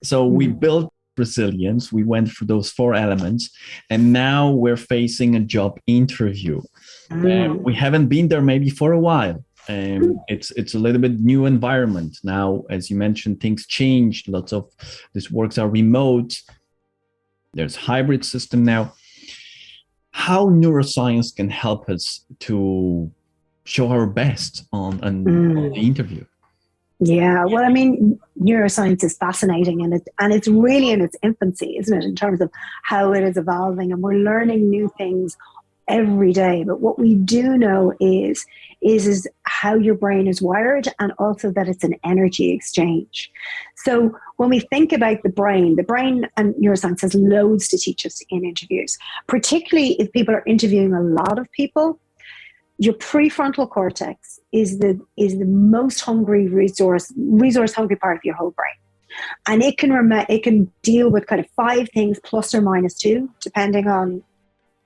So we built resilience. We went through those 4 elements, and now we're facing a job interview. We haven't been there maybe for a while. It's a little bit new environment now. As you mentioned, things changed. Lots of these works are remote. There's hybrid system now. How neuroscience can help us to show our best on the interview? Yeah, well, I mean, neuroscience is fascinating, and it's really in its infancy, isn't it, in terms of how it is evolving, and we're learning new things every day. But what we do know is how your brain is wired, and also that it's an energy exchange. So when we think about the brain and neuroscience has loads to teach us in interviews, particularly if people are interviewing a lot of people. Your prefrontal cortex is the most hungry resource hungry part of your whole brain. And it can deal with kind of 5 things plus or minus 2, depending on,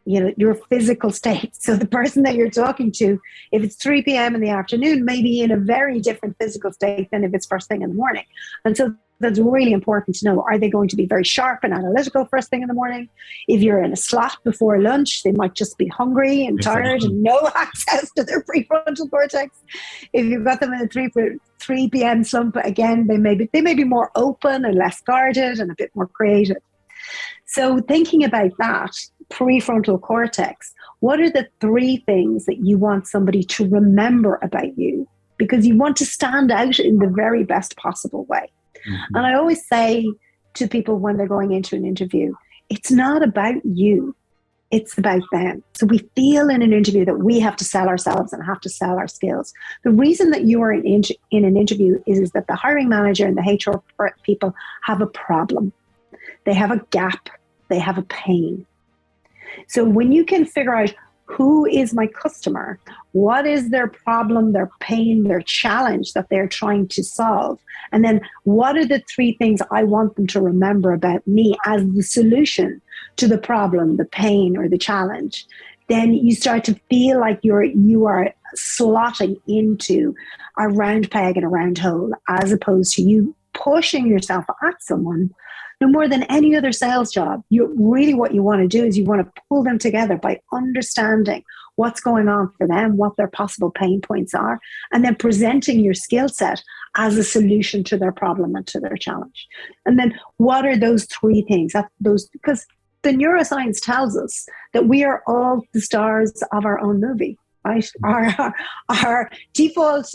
your physical state. So the person that you're talking to, if it's 3 p.m. in the afternoon, may be in a very different physical state than if it's first thing in the morning. And so that's really important to know. Are they going to be very sharp and analytical first thing in the morning? If you're in a slot before lunch, they might just be hungry and tired and no access to their prefrontal cortex. If you've got them in a 3 p.m. slump, again, they may be more open and less guarded and a bit more creative. So thinking about that, prefrontal cortex, what are the 3 things that you want somebody to remember about you? Because you want to stand out in the very best possible way. Mm-hmm. And I always say to people when they're going into an interview, it's not about you, it's about them. So we feel in an interview that we have to sell ourselves and have to sell our skills. The reason that you are in an interview is that the hiring manager and the HR people have a problem. They have a gap. They have a pain. So when you can figure out who is my customer, what is their problem, their pain, their challenge that they're trying to solve, and then what are the 3 things I want them to remember about me as the solution to the problem, the pain, or the challenge, then you start to feel like you are slotting into a round peg in a round hole, as opposed to you pushing yourself at someone. No more than any other sales job, what you want to do is you want to pull them together by understanding what's going on for them, what their possible pain points are, and then presenting your skill set as a solution to their problem and to their challenge. And then what are those 3 things? Because the neuroscience tells us that we are all the stars of our own movie. Right? Our default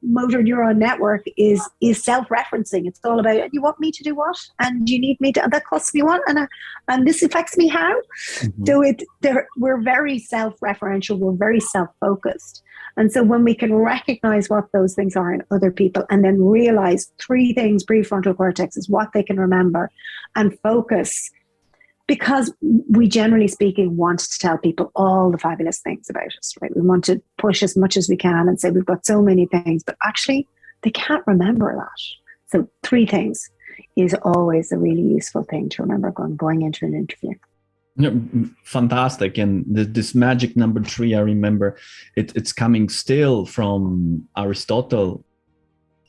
motor neuron network is self-referencing. It's all about, you want me to do what? And you need me to, that costs me what? And this affects me how? Mm-hmm. So we're very self-referential. We're very self-focused. And so when we can recognize what those things are in other people and then realize 3 things, prefrontal cortex is what they can remember, and focus, because we, generally speaking, want to tell people all the fabulous things about us, right? We want to push as much as we can and say we've got so many things, but actually they can't remember that. So 3 things is always a really useful thing to remember going into an interview. Yeah, fantastic. And this magic number 3, I remember it's coming still from Aristotle.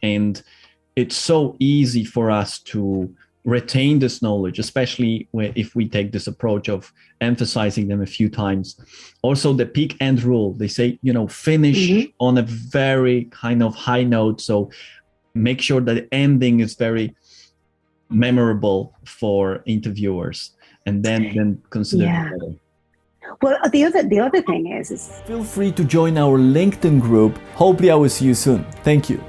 And it's so easy for us to retain this knowledge, especially if we take this approach of emphasizing them a few times. Also, the peak end rule, they say, finish on a very kind of high note. So make sure that the ending is very memorable for interviewers, and then consider it. Well, the other thing is feel free to join our LinkedIn group. Hopefully I will see you soon. Thank you.